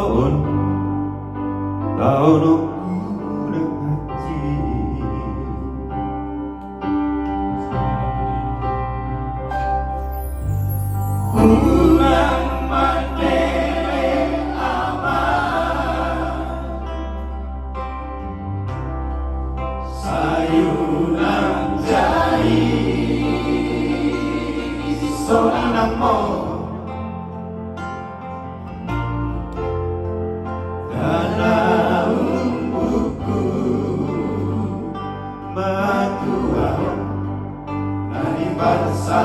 tahun udah haji. Ulang mandele aman, sayunan jai solinang mo dalam buku matua dari bangsa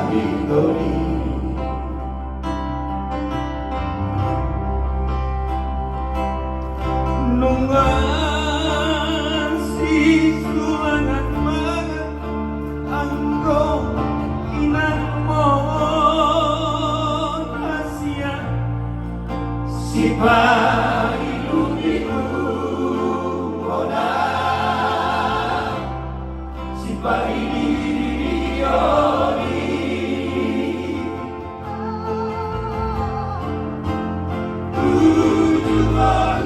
Indonesia. Nungan si sulangan maga anggo inan mon Asia si hidup moda si paridioni tujuan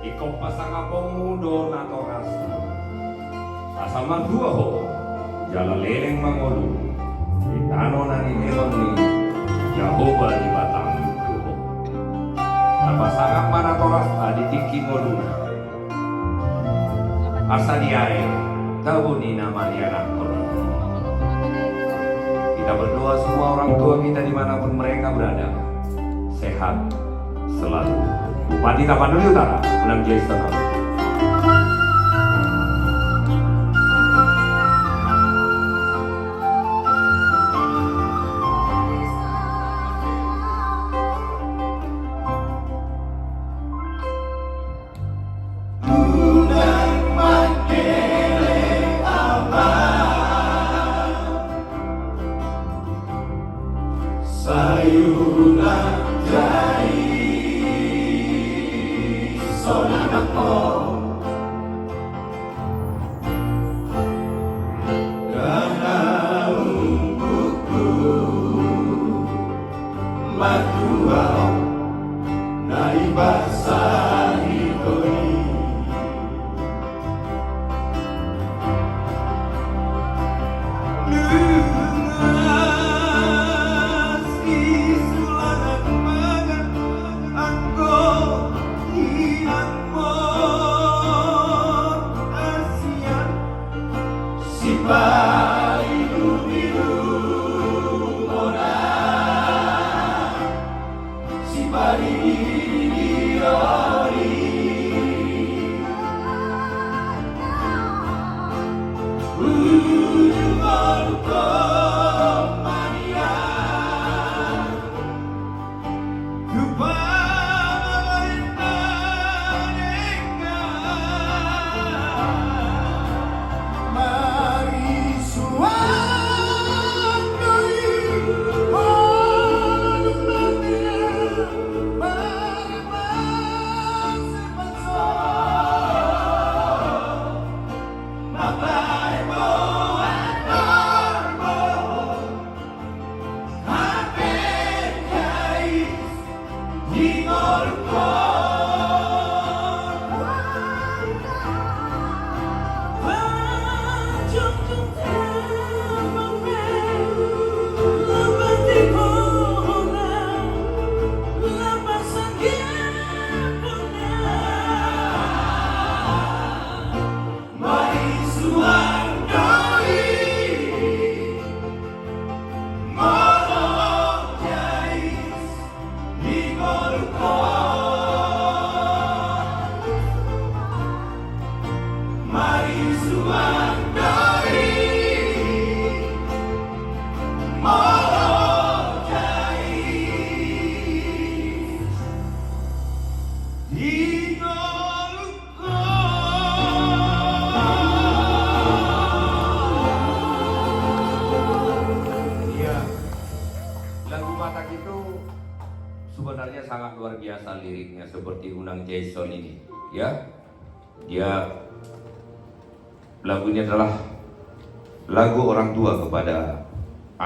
iko pasanga pemudo natoras asama dua ho jala leleng mangolu di tano nani elon ni Jahoba di batang kuho napasanga manatoras adi tingki ngoluna asa diae tahu ni namanya nakor. Kita berdoa semua orang tua kita dimanapun mereka berada sehat selalu. Bupati Tapanuli Utara, Ulang Jason. Sayunan jai solinang mo dalam buku matua dari bangsa Indonesia. Si paridioni Lagu Batak itu sebenarnya sangat luar biasa liriknya, seperti Unang Jason ini, ya. Lagu ini adalah lagu orang tua kepada